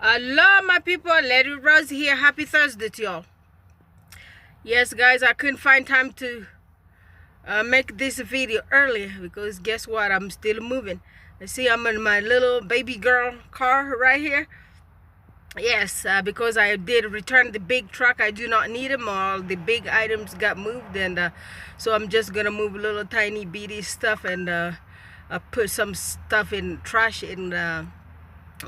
Hello, my people. Lady Rose here. Happy Thursday to y'all. Yes, guys, I couldn't find time to make this video earlier because guess what? I'm still moving. You see, I'm in my little baby girl car right here. Yes, because I did return the big truck. I do not need them. All the big items got moved, and so I'm just gonna move little tiny beady stuff and put some stuff in trash and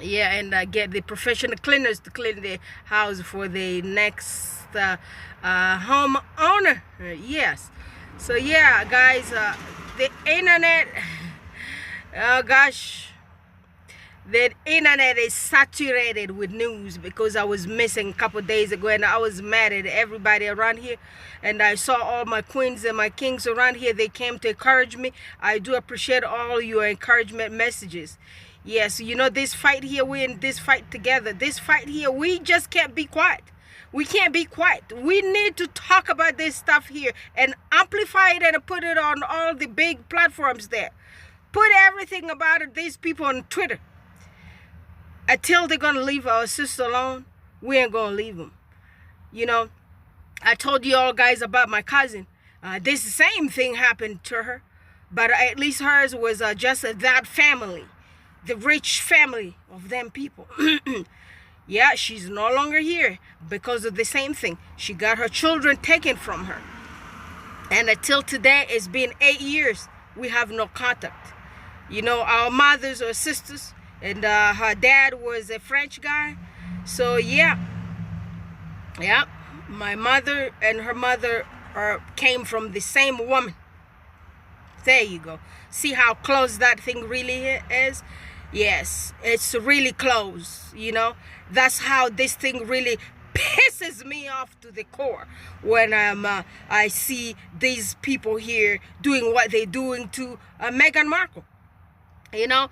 yeah, and get the professional cleaners to clean the house for the next home owner. Yes, so yeah, guys, the internet, oh gosh, the internet is saturated with news because I was missing a couple days ago and I was mad at everybody around here, and I saw all my queens and my kings around here. They came to encourage me. I do appreciate all your encouragement messages. Yes, you know, this fight here, we're in this fight together. This fight here, we just can't be quiet. We can't be quiet. We need to talk about this stuff here and amplify it and put it on all the big platforms there. Put everything about it, these people on Twitter. Until they're going to leave our sister alone, we ain't going to leave them. You know, I told you all guys about my cousin. This same thing happened to her, but at least hers was just that family. The rich family of them people. Yeah, she's no longer here because of the same thing. She got her children taken from her. And until today, it's been 8 years. We have no contact. You know, our mothers or sisters, and her dad was a French guy. So yeah, my mother and her mother came from the same woman. There you go. See how close that thing really is? Yes, it's really close, you know. That's how this thing really pisses me off to the core when I see these people here doing what they're doing to Meghan Markle, you know.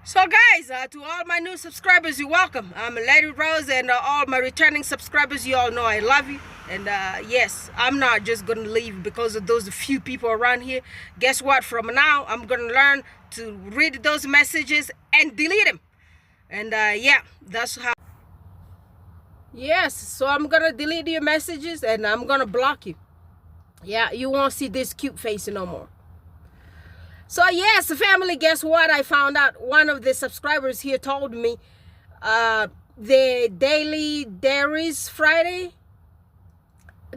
So guys, to all my new subscribers, you're welcome. I'm Lady Rose, and all my returning subscribers, you all know I love you. And yes, I'm not just gonna leave because of those few people around here. Guess what? From now, I'm gonna learn to read those messages and delete them. And yeah, that's how. Yes, so I'm gonna delete your messages and I'm gonna block you. Yeah, you won't see this cute face no more. So yes, family, guess what? I found out one of the subscribers here told me the Daily Dairies Friday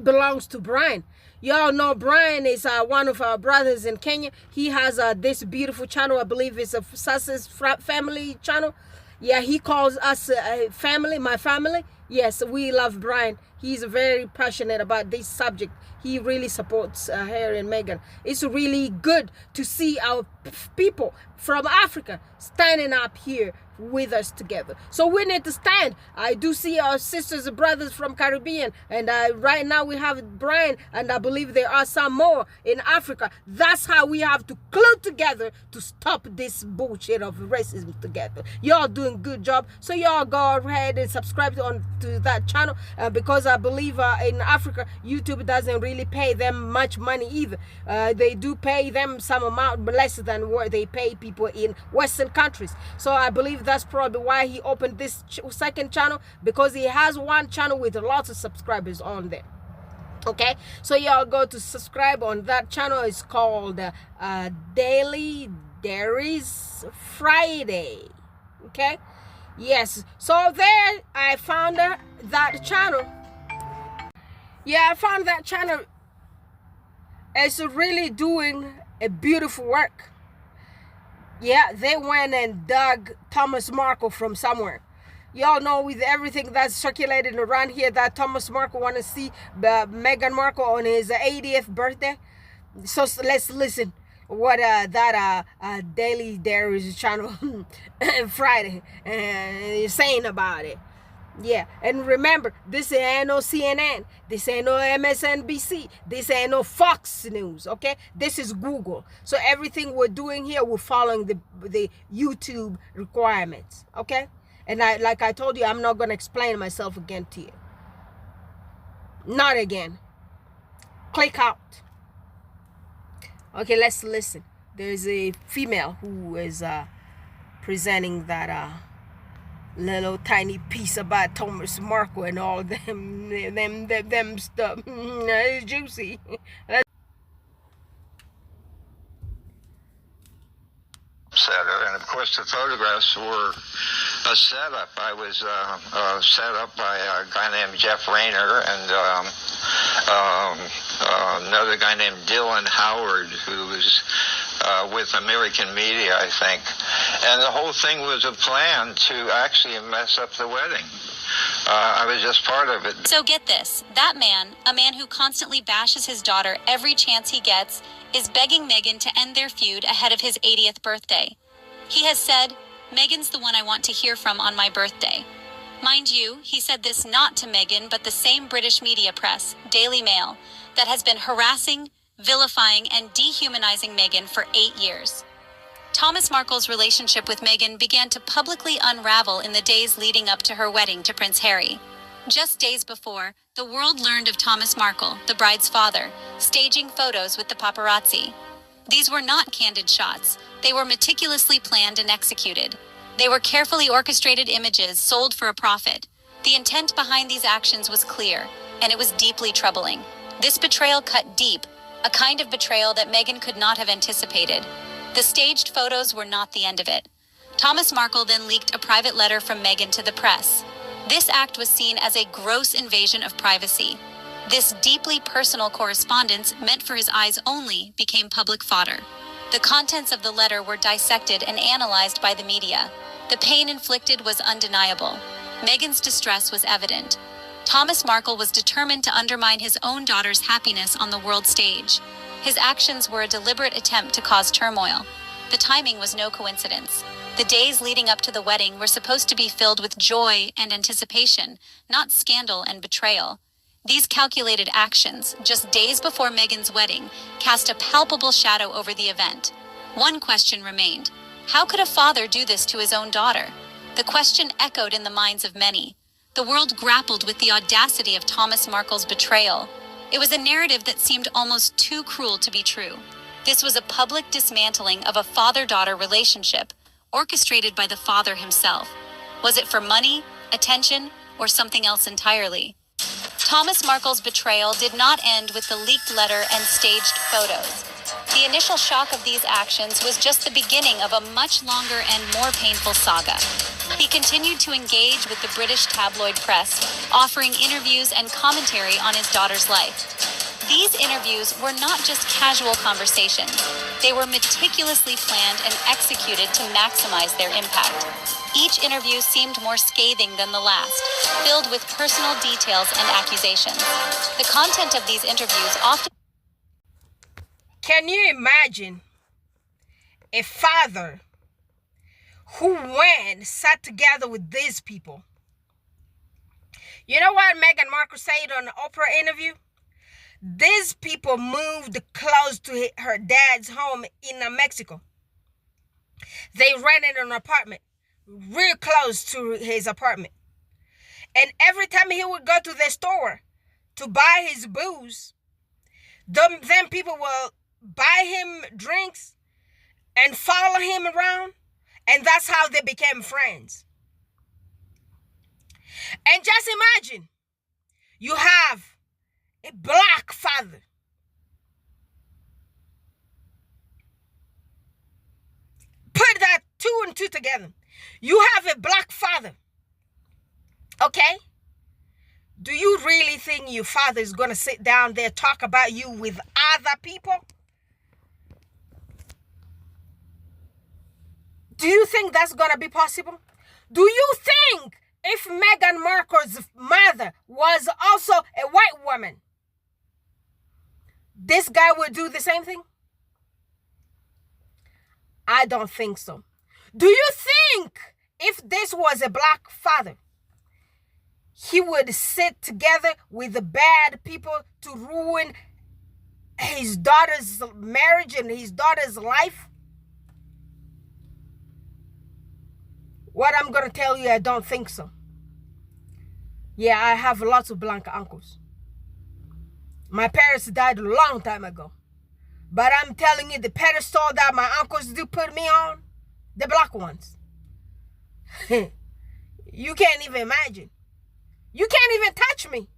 belongs to Brian. Y'all know Brian is one of our brothers in Kenya. He has this beautiful channel. I believe it's a Success Family channel. Yeah, he calls us family, my family. Yes, we love Brian. He's very passionate about this subject. He really supports her and Meghan. It's really good to see our people from Africa standing up here with us together. So we need to stand. I do see our sisters and brothers from Caribbean, and right now we have Brian, and I believe there are some more in Africa. That's how we have to glue together to stop this bullshit of racism together. Y'all doing good job, so y'all go ahead and subscribe to that channel because I believe in Africa YouTube doesn't really pay them much money either. They do pay them some amount less than what they pay people in Western countries. So I believe that's probably why he opened this second channel, because he has one channel with lots of subscribers on there. Okay, so y'all go to subscribe on that channel. It's called Daily Dairies Friday. Okay, yes, so there I found that channel. Yeah, I found that channel. It's really doing a beautiful work. Yeah, they went and dug Thomas Markle from somewhere. Y'all know with everything that's circulated around here that Thomas Markle want to see Meghan Markle on his 80th birthday. So let's listen what that Daily Dairies channel Friday is saying about it. Yeah, and remember, this ain't no CNN, this ain't no MSNBC, this ain't no Fox News, okay? This is Google. So everything we're doing here, we're following the YouTube requirements, okay? And like I told you, I'm not going to explain myself again to you. Not again. Click out. Okay, let's listen. There's a female who is presenting that little tiny piece about Thomas Markle and all them stuff. It's juicy. Setter, and of course the photographs were a setup. I was set up by a guy named Jeff Rayner and another guy named Dylan Howard, who was with American Media, I think. And the whole thing was a plan to actually mess up the wedding. I was just part of it. So get this, that man, a man who constantly bashes his daughter every chance he gets, is begging Meghan to end their feud ahead of his 80th birthday. He has said, "Meghan's the one I want to hear from on my birthday." Mind you, he said this not to Meghan, but the same British media press, Daily Mail, that has been harassing, vilifying, and dehumanizing Meghan for 8 years. Thomas Markle's relationship with Meghan began to publicly unravel in the days leading up to her wedding to Prince Harry. Just days before, the world learned of Thomas Markle, the bride's father, staging photos with the paparazzi. These were not candid shots. They were meticulously planned and executed. They were carefully orchestrated images sold for a profit. The intent behind these actions was clear, and it was deeply troubling. This betrayal cut deep, a kind of betrayal that Meghan could not have anticipated. The staged photos were not the end of it. Thomas Markle then leaked a private letter from Meghan to the press. This act was seen as a gross invasion of privacy. This deeply personal correspondence, meant for his eyes only, became public fodder. The contents of the letter were dissected and analyzed by the media. The pain inflicted was undeniable. Meghan's distress was evident. Thomas Markle was determined to undermine his own daughter's happiness on the world stage. His actions were a deliberate attempt to cause turmoil. The timing was no coincidence. The days leading up to the wedding were supposed to be filled with joy and anticipation, not scandal and betrayal. These calculated actions, just days before Meghan's wedding, cast a palpable shadow over the event. One question remained. How could a father do this to his own daughter? The question echoed in the minds of many. The world grappled with the audacity of Thomas Markle's betrayal. It was a narrative that seemed almost too cruel to be true. This was a public dismantling of a father-daughter relationship, orchestrated by the father himself. Was it for money, attention, or something else entirely? Thomas Markle's betrayal did not end with the leaked letter and staged photos. The initial shock of these actions was just the beginning of a much longer and more painful saga. He continued to engage with the British tabloid press, offering interviews and commentary on his daughter's life. These interviews were not just casual conversations. They were meticulously planned and executed to maximize their impact. Each interview seemed more scathing than the last, filled with personal details and accusations. The content of these interviews often... Can you imagine a father who sat together with these people? You know what Meghan Markle said on the Oprah interview? These people moved close to her dad's home in Mexico. They rented an apartment real close to his apartment. And every time he would go to the store to buy his booze, then people will buy him drinks and follow him around. And that's how they became friends. And just imagine, you have a black father. Put that 2 and 2 together. You have a black father. Okay? Do you really think your father is going to sit down there, talk about you with other people? Do you think that's going to be possible? Do you think if Meghan Markle's mother was also a white woman, this guy would do the same thing? I don't think so. Do you think if this was a black father, he would sit together with the bad people to ruin his daughter's marriage and his daughter's life? What I'm going to tell you, I don't think so. Yeah, I have lots of black uncles. My parents died a long time ago. But I'm telling you, the pedestal that my uncles do put me on, the black ones. You can't even imagine. You can't even touch me.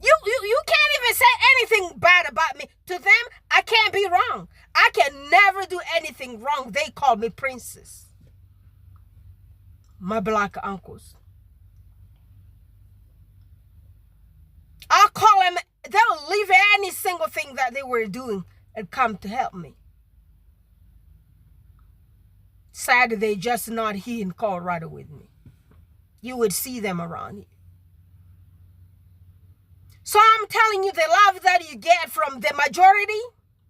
You can't even say anything bad about me. To them, I can't be wrong. I can never do anything wrong. They call me princess. My black uncles. I'll call them. They'll leave any single thing that they were doing and come to help me. Sad they just not here in Colorado with me. You would see them around here. So I'm telling you, the love that you get from the majority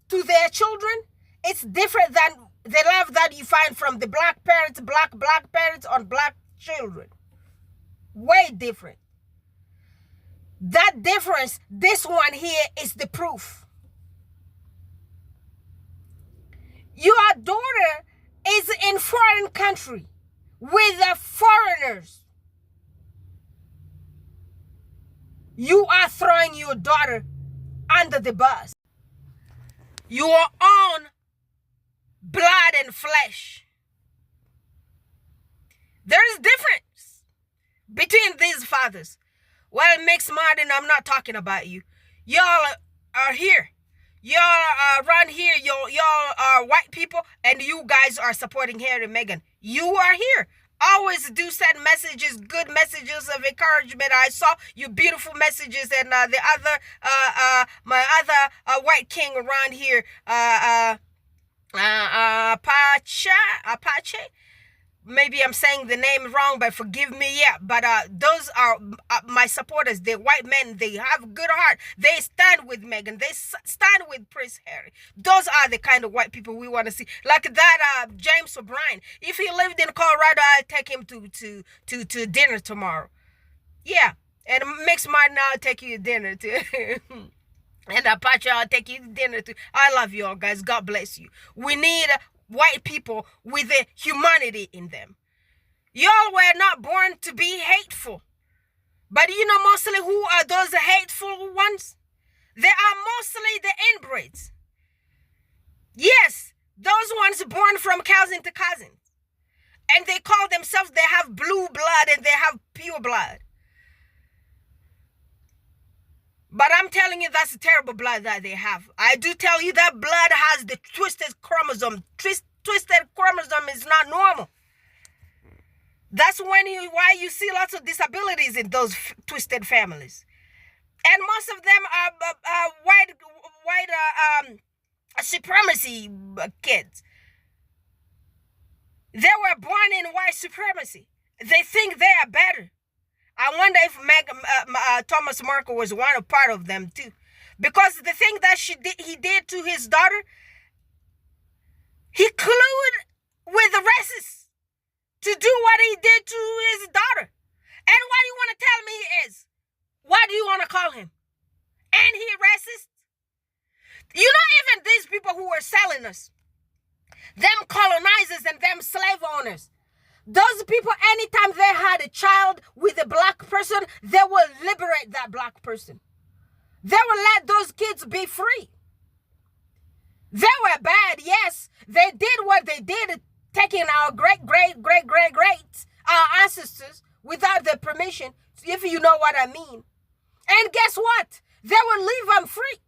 to their children, it's different than the love that you find from the black parents, black parents on black children. Way different. That difference, this one here is the proof. Your daughter is in foreign country with the foreigners. You are throwing your daughter under the bus. Your own blood and flesh. There's difference between these fathers. Well, Mix Martin, I'm not talking about you. Y'all are here. Y'all are around here. Y'all are white people, and you guys are supporting Harry and Meghan. You are here. Always do send messages, good messages of encouragement. I saw your beautiful messages, and the other, my other white king around here, Apache. Maybe I'm saying the name wrong, but forgive me. Yeah, but those are my supporters. The white men. They have good heart. They stand with Meghan. They stand with Prince Harry. Those are the kind of white people we want to see. Like that James O'Brien. If he lived in Colorado, I'd take him to dinner tomorrow. Yeah, and Mix Martin, I'll take you to dinner too. And Apache, I'll take you to dinner too. I love you all, guys. God bless you. We need white people with the humanity in them. Y'all were not born to be hateful. But you know mostly who are those hateful ones? They are mostly the inbreds. Yes, those ones born from cousin to cousin. And they call themselves, they have blue blood and they have pure blood. But I'm telling you, that's a terrible blood that they have. I do tell you that blood has the twisted chromosome. Twisted chromosome is not normal. That's why you see lots of disabilities in those twisted families. And most of them are white supremacy kids. They were born in white supremacy. They think they are better. I wonder if Thomas Markle was part of them too, because the thing that he did to his daughter, he collude with the racists to do what he did to his daughter. And what do you want to tell me he is? What do you want to call him? And he racist? You know, even these people who were selling us, them colonizers and them slave owners, those people, anytime they had a child with a black person, they will liberate that black person. They will let those kids be free. They were bad, yes. They did what they did, taking our great our ancestors without their permission, if you know what I mean. And guess what? They will leave them free.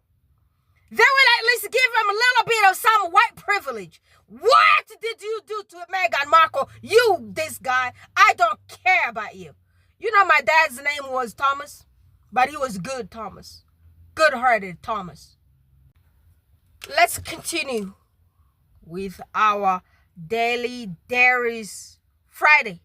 They will at least give them a little bit of some white privilege. What did you do to Meghan Markle? You, this guy, I don't care about you. You know my dad's name was Thomas, but he was good Thomas. Good-hearted Thomas. Let's continue with our Daily Dairies Friday.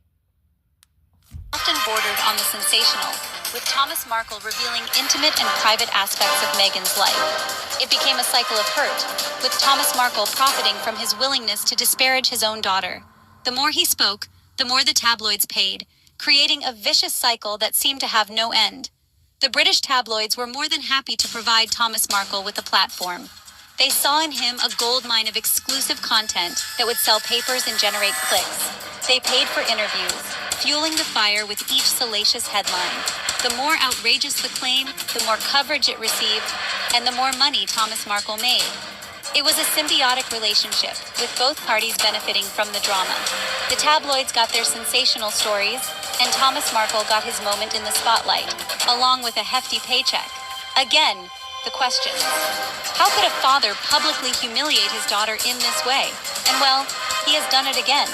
Often bordered on the sensational, with Thomas Markle revealing intimate and private aspects of Meghan's life. It became a cycle of hurt, with Thomas Markle profiting from his willingness to disparage his own daughter. The more he spoke, the more the tabloids paid, creating a vicious cycle that seemed to have no end. The British tabloids were more than happy to provide Thomas Markle with a platform. They saw in him a goldmine of exclusive content that would sell papers and generate clicks. They paid for interviews, fueling the fire with each salacious headline. The more outrageous the claim, the more coverage it received, and the more money Thomas Markle made. It was a symbiotic relationship, with both parties benefiting from the drama. The tabloids got their sensational stories, and Thomas Markle got his moment in the spotlight, along with a hefty paycheck. Again, the question: how could a father publicly humiliate his daughter in this way? And well, he has done it again.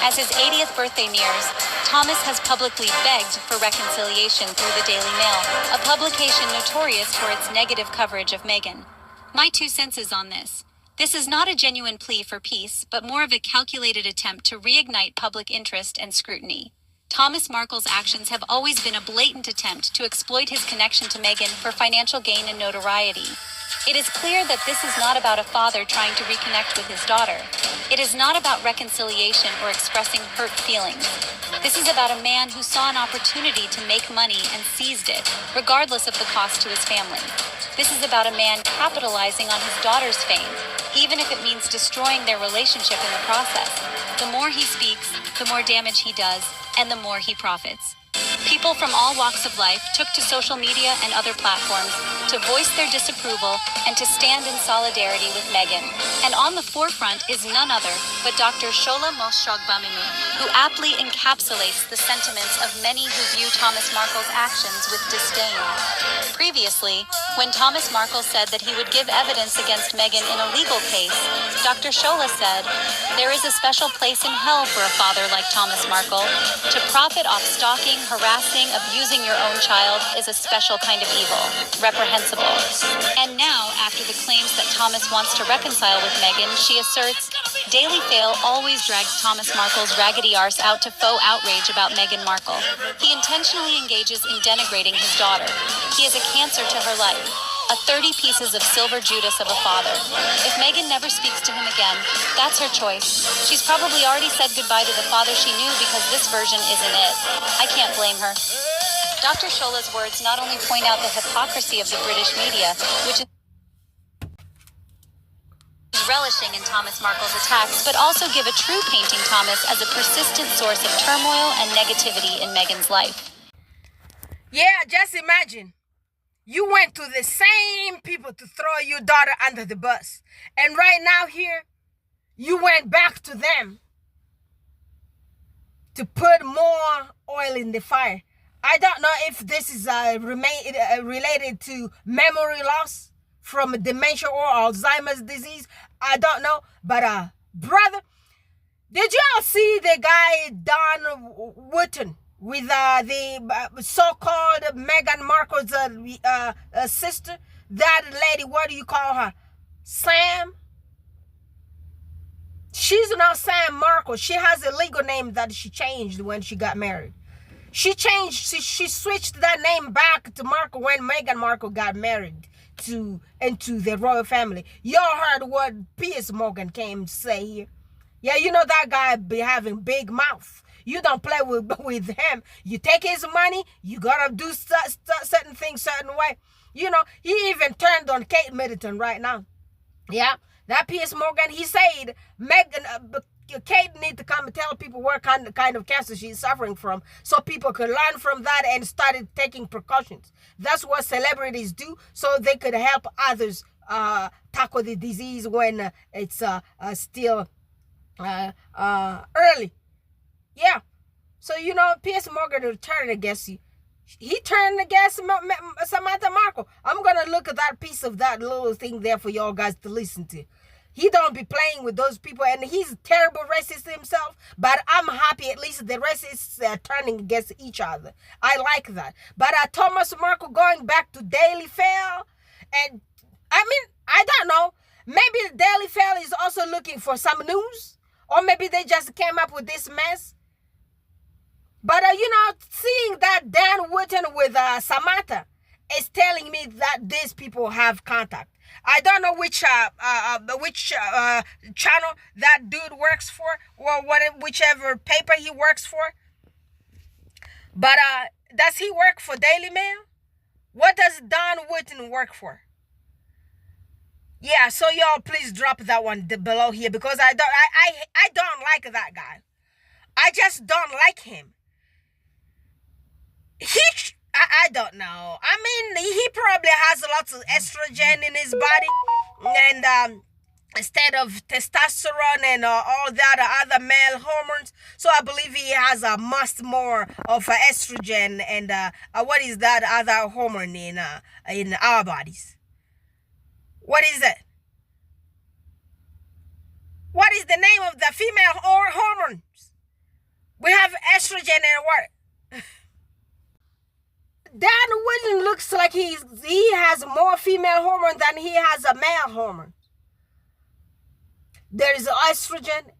As his 80th birthday nears, Thomas has publicly begged for reconciliation through the Daily Mail, a publication notorious for its negative coverage of Meghan. My 2 cents is on this. This is not a genuine plea for peace, but more of a calculated attempt to reignite public interest and scrutiny. Thomas Markle's actions have always been a blatant attempt to exploit his connection to Meghan for financial gain and notoriety. It is clear that this is not about a father trying to reconnect with his daughter. It is not about reconciliation or expressing hurt feelings. This is about a man who saw an opportunity to make money and seized it, regardless of the cost to his family. This is about a man capitalizing on his daughter's fame, even if it means destroying their relationship in the process. The more he speaks, the more damage he does, and the more he profits. People from all walks of life took to social media and other platforms to voice their disapproval and to stand in solidarity with Meghan. And on the forefront is none other but Dr. Shola who aptly encapsulates the sentiments of many who view Thomas Markle's actions with disdain. Previously, when Thomas Markle said that he would give evidence against Meghan in a legal case, Dr. Shola said, "There is a special place in hell for a father like Thomas Markle. To profit off stalking, harassing, abusing your own child is a special kind of evil, reprehensible." And now, after the claims that Thomas wants to reconcile with Meghan, she asserts, Daily Fail always drags Thomas Markle's raggedy arse out to faux outrage about Meghan Markle. He intentionally engages in denigrating his daughter. He is a cancer to her life, a 30 pieces of silver Judas of a father. If Meghan never speaks to him again, that's her choice. She's probably already said goodbye to the father she knew because this version isn't it. I can't blame her. Dr. Shola's words not only point out the hypocrisy of the British media, which is relishing in Thomas Markle's attacks, but also give a true painting Thomas as a persistent source of turmoil and negativity in Meghan's life. Yeah, just imagine. You went to the same people to throw your daughter under the bus. And right now here, you went back to them to put more oil in the fire. I don't know if this is related to memory loss from dementia or Alzheimer's disease. I don't know. But, brother, did y'all see the guy, Don Wooten, with the so-called Meghan Markle's sister? That lady, what do you call her? Sam? She's not Sam Markle. She has a legal name that she changed when she got married. She switched that name back to Markle when Meghan Markle got married into the royal family. Y'all heard what Piers Morgan came to say here. Yeah, you know that guy be having big mouth. You don't play with him. You take his money, you gotta do certain things certain way. You know, he even turned on Kate Middleton right now. Yeah, that Piers Morgan, he said Meghan, Kate need to come and tell people what kind of cancer she's suffering from, so people could learn from that and started taking precautions. That's what celebrities do, so they could help others tackle the disease when it's still early. Yeah. So, you know, Piers Morgan turned against you. He turned against Samantha Markle. I'm going to look at that piece of that little thing there for y'all guys to listen to. He don't be playing with those people, and he's a terrible racist himself, but I'm happy at least the racists are turning against each other. I like that. But Thomas Markle going back to Daily Fail, and I mean, I don't know. Maybe the Daily Fail is also looking for some news, or maybe they just came up with this mess. But, you know, seeing that Dan Wooten with Samantha is telling me that these people have contact. I don't know which channel that dude works for, or whichever paper he works for. But does he work for Daily Mail? What does Don Wooten work for? Yeah, so y'all please drop that one below here, because I don't like that guy. I just don't like him. I don't know. I mean, he probably has lots of estrogen in his body, and instead of testosterone and all that other male hormones. So I believe he has a much more of estrogen and what is that other hormone in our bodies? What is it? What is the name of the female hormones? We have estrogen and what? Dan Wooden looks like he has more female hormone than he has a male hormone. There is estrogen.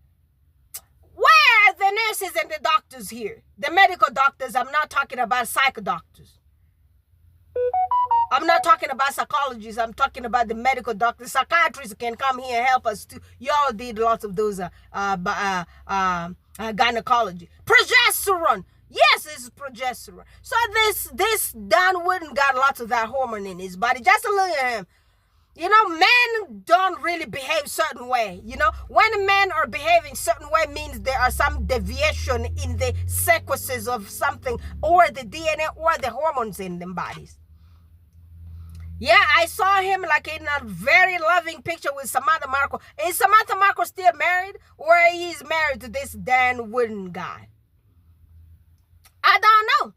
Where are the nurses and the doctors here? The medical doctors. I'm not talking about psych doctors. I'm not talking about psychologists. I'm talking about the medical doctors. Psychiatrists can come here and help us too. Y'all did lots of those gynecology. Progesterone. Yes, it's progesterone. So this Dan Wooden got lots of that hormone in his body. Just look at him. You know, men don't really behave certain way. You know, when men are behaving certain way means there are some deviation in the sequences of something or the DNA or the hormones in them bodies. Yeah, I saw him like in a very loving picture with Samantha Markle. Is Samantha Markle still married or he's married to this Dan Wooden guy? I don't know.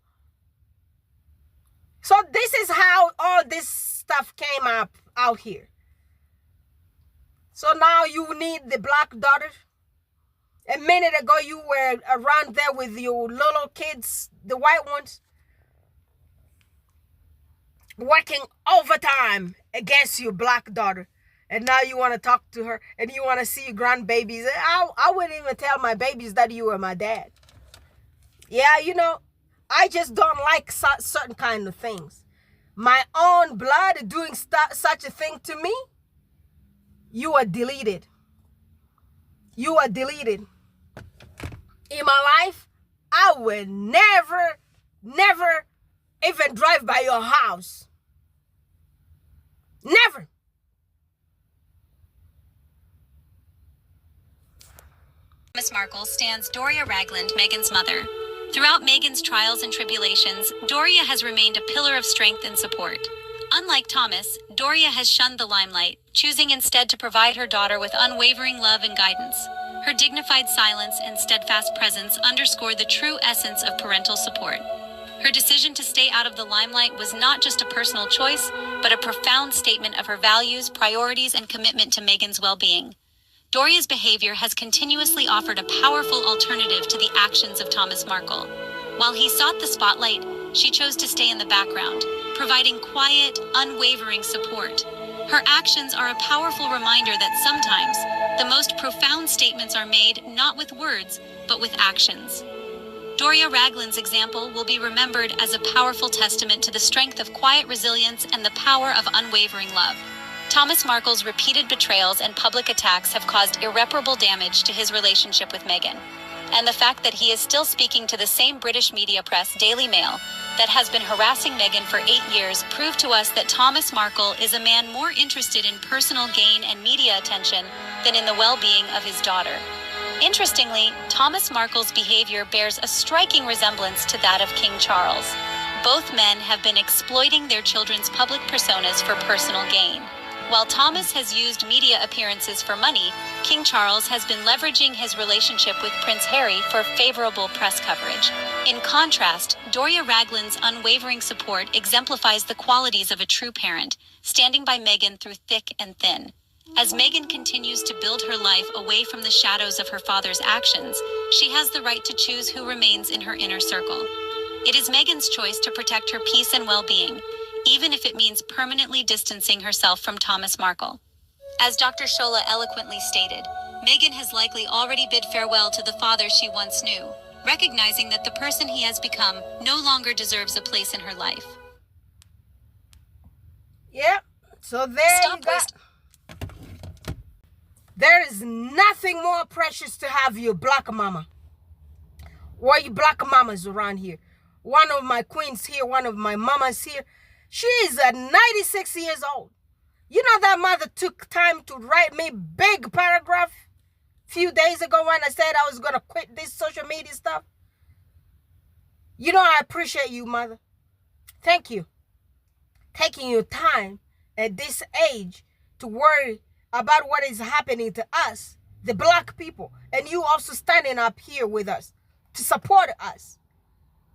So this is how all this stuff came up out here. So now you need the black daughter. A minute ago you were around there with your little kids, the white ones, working overtime against your black daughter. And now you want to talk to her and you want to see your grandbabies. I wouldn't even tell my babies that you were my dad. Yeah, you know, I just don't like certain kind of things. My own blood doing such a thing to me, you are deleted. You are deleted. In my life, I will never even drive by your house. Never. Thomas Markle stands Doria Ragland, Meghan's mother. Throughout Meghan's trials and tribulations, Doria has remained a pillar of strength and support. Unlike Thomas, Doria has shunned the limelight, choosing instead to provide her daughter with unwavering love and guidance. Her dignified silence and steadfast presence underscore the true essence of parental support. Her decision to stay out of the limelight was not just a personal choice, but a profound statement of her values, priorities, and commitment to Meghan's well-being. Doria's behavior has continuously offered a powerful alternative to the actions of Thomas Markle. While he sought the spotlight, she chose to stay in the background, providing quiet, unwavering support. Her actions are a powerful reminder that sometimes the most profound statements are made not with words, but with actions. Doria Ragland's example will be remembered as a powerful testament to the strength of quiet resilience and the power of unwavering love. Thomas Markle's repeated betrayals and public attacks have caused irreparable damage to his relationship with Meghan. And the fact that he is still speaking to the same British media press, Daily Mail, that has been harassing Meghan for 8 years prove to us that Thomas Markle is a man more interested in personal gain and media attention than in the well-being of his daughter. Interestingly, Thomas Markle's behavior bears a striking resemblance to that of King Charles. Both men have been exploiting their children's public personas for personal gain. While Thomas has used media appearances for money, King Charles has been leveraging his relationship with Prince Harry for favorable press coverage. In contrast, Doria Ragland's unwavering support exemplifies the qualities of a true parent, standing by Meghan through thick and thin. As Meghan continues to build her life away from the shadows of her father's actions, she has the right to choose who remains in her inner circle. It is Meghan's choice to protect her peace and well-being, even if it means permanently distancing herself from Thomas Markle. As Dr. Shola eloquently stated, Meghan has likely already bid farewell to the father she once knew, recognizing that the person he has become no longer deserves a place in her life. Yep, so there is nothing more precious to have your black mama. Or you black mamas around here. One of my queens here, one of my mamas here. She is 96 years old. You know that mother took time to write me big paragraph a few days ago when I said I was going to quit this social media stuff. You know I appreciate you, mother. Thank you. Taking your time at this age to worry about what is happening to us, the black people, and you also standing up here with us to support us.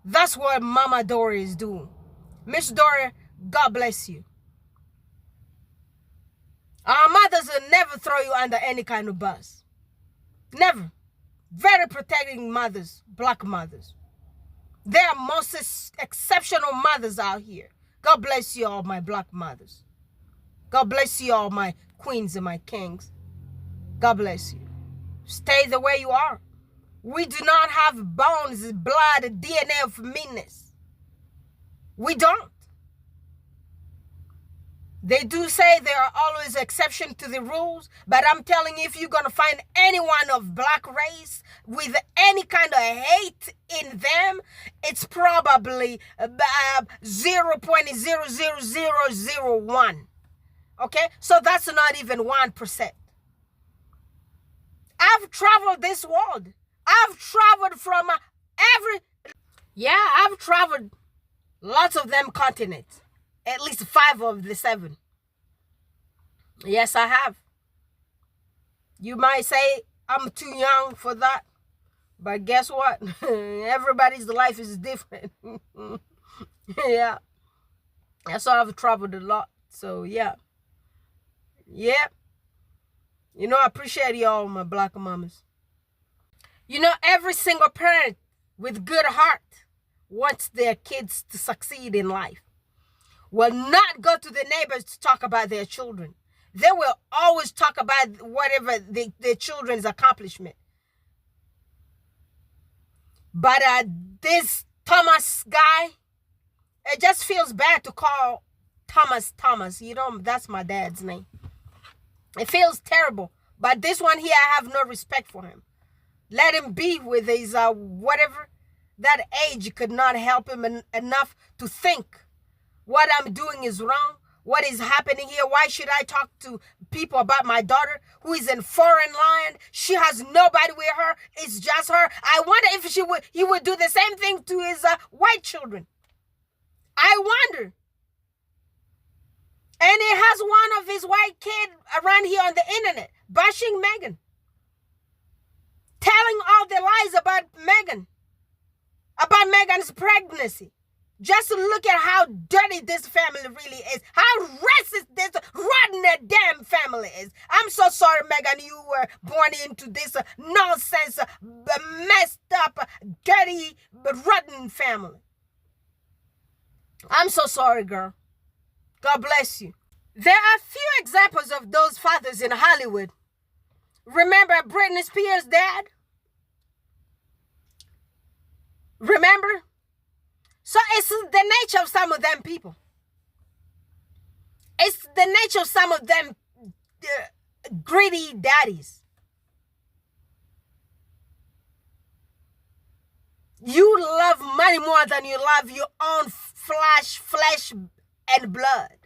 That's what Mama Doria is doing. Miss Doria, God bless you. Our mothers will never throw you under any kind of bus. Never. Very protecting mothers, black mothers. There are most exceptional mothers out here. God bless you all, my black mothers. God bless you all, my queens and my kings. God bless you. Stay the way you are. We do not have bones, blood, DNA of meanness. We don't. They do say there are always exceptions to the rules, but I'm telling you, if you're going to find anyone of black race with any kind of hate in them, it's probably 0.00001. Okay? So that's not even 1%. I've traveled this world. I've traveled from I've traveled lots of them continents. At least 5 of the 7. Yes, I have. You might say I'm too young for that. But guess what? Everybody's life is different. Yeah. That's why I've traveled a lot. So, yeah. Yeah. You know, I appreciate y'all, my black mamas. You know, every single parent with good heart wants their kids to succeed in life. Will not go to the neighbors to talk about their children. They will always talk about whatever their children's accomplishment. But this Thomas guy, it just feels bad to call Thomas. You know, that's my dad's name. It feels terrible. But this one here, I have no respect for him. Let him be with his whatever. That age could not help him enough to think what I'm doing is wrong. What is happening here? Why should I talk to people about my daughter who is in foreign land? She has nobody with her. It's just her. I wonder if he would do the same thing to his white children. I wonder. And he has one of his white kids around here on the internet bashing Meghan. Telling all the lies about Meghan. About Meghan's pregnancy. Just look at how dirty this family really is. How racist this rotten damn family is. I'm so sorry, Meghan, you were born into this nonsense, messed up, dirty, rotten family. I'm so sorry, girl. God bless you. There are few examples of those fathers in Hollywood. Remember Britney Spears' dad? Remember? So it's the nature of some of them people. It's the nature of some of them greedy daddies. You love money more than you love your own flesh and blood.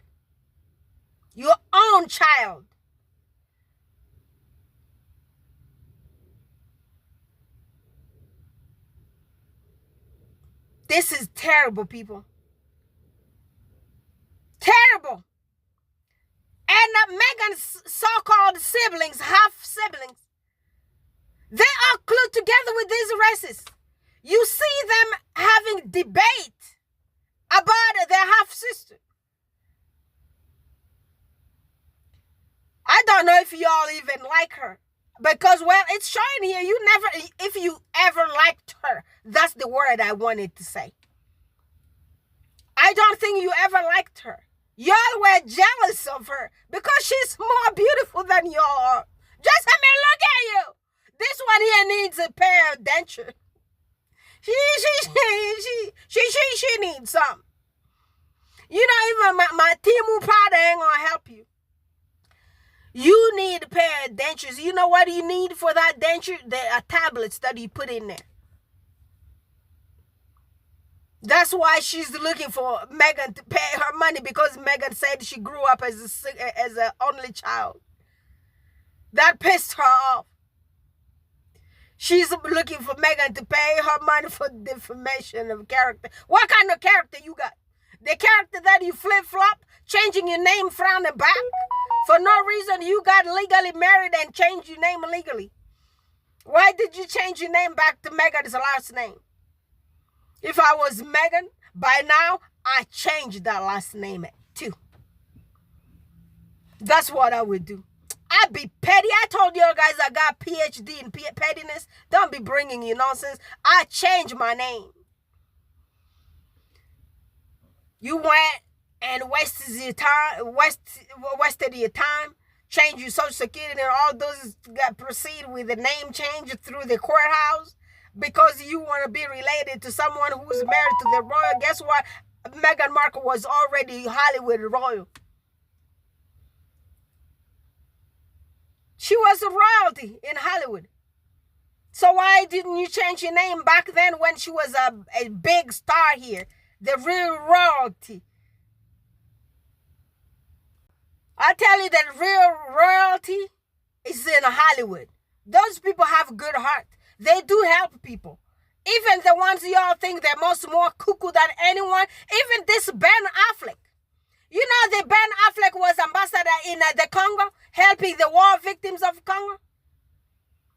Your own child. This is terrible, people. Terrible. And Meghan's so-called siblings, half siblings, they are clued together with these racists. You see them having debate about their half-sister. I don't know if y'all even like her. Because, well, it's showing here, if you ever liked her, that's the word I wanted to say. I don't think you ever liked her. Y'all were jealous of her because she's more beautiful than y'all are. Just let me look at you. This one here needs a pair of dentures. She needs some. You know, even my Timu powder ain't gonna help you. You need a pair of dentures. You know what you need for that denture? There are tablets that you put in there. That's why she's looking for Meghan to pay her money, because Meghan said she grew up as an only child. That pissed her off. She's looking for Meghan to pay her money for defamation of character. What kind of character you got? The character that you flip-flop, changing your name front and back For no reason, you got legally married and changed your name legally. Why did you change your name back to Meghan's last name? If I was Meghan, by now, I changed that last name too. That's what I would do. I'd be petty. I told you guys I got PhD in pettiness. Don't be bringing you nonsense. I changed my name. You went and wasted your time, change your social security and all those got proceed with the name change through the courthouse because you want to be related to someone who's married to the royal. Guess what? Meghan Markle was already Hollywood royal. She was a royalty in Hollywood. So why didn't you change your name back then when she was a big star here? The real royalty. I tell you that real royalty is in Hollywood. Those people have good heart. They do help people. Even the ones y'all think they're more cuckoo than anyone. Even this Ben Affleck. You know the Ben Affleck was ambassador in the Congo, helping the war victims of Congo.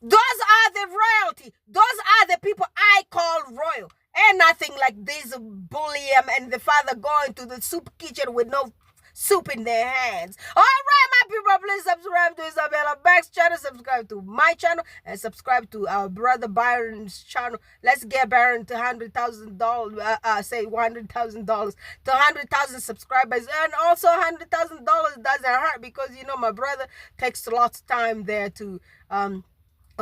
Those are the royalty. Those are the people I call royal. And nothing like this bullying and the father going to the soup kitchen with no soup in their hands. All right, my people, please subscribe to Isabella Beck's channel, subscribe to my channel, and subscribe to our brother Byron's channel. Let's get Byron to $100,000, say $100,000 to 100,000 subscribers, and also $100,000 doesn't hurt because you know my brother takes lots of time there to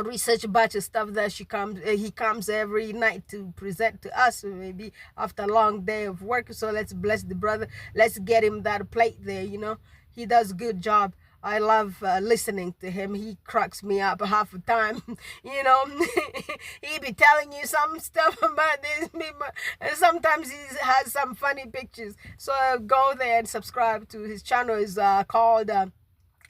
research a bunch of stuff that he comes every night to present to us, maybe after a long day of work. So let's bless the brother. Let's get him that plate there. You know, he does a good job. I love listening to him. He cracks me up half the time. You know, he be telling you some stuff about this people, and sometimes he has some funny pictures. So go there and subscribe to his channel. Is called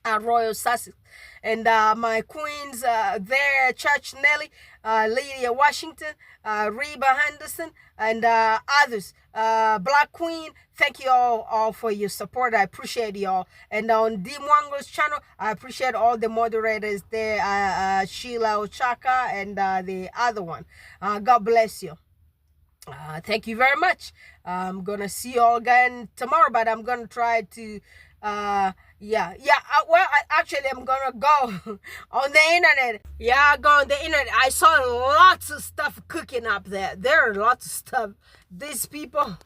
Royal Sussex. And my queens there, Church Nelly, Lydia Washington, Reba Henderson, and others. Black Queen, thank you all for your support. I appreciate y'all. And on D Mwango's channel, I appreciate all the moderators there, Sheila Ochaka and the other one. God bless you. Thank you very much. I'm gonna see you all again tomorrow, but I'm gonna try to actually I'm gonna go on the internet. I go on the internet. I saw lots of stuff cooking up there. There are lots of stuff. These people,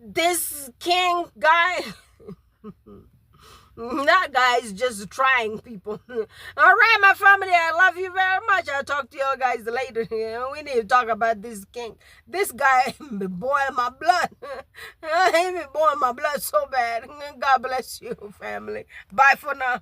this king guy, that guy is just trying people. All right, my family, I love you very much. I'll talk to you guys later. We need to talk about this king. This guy be boiling my blood. He be boiling my blood so bad. God bless you, family. Bye for now.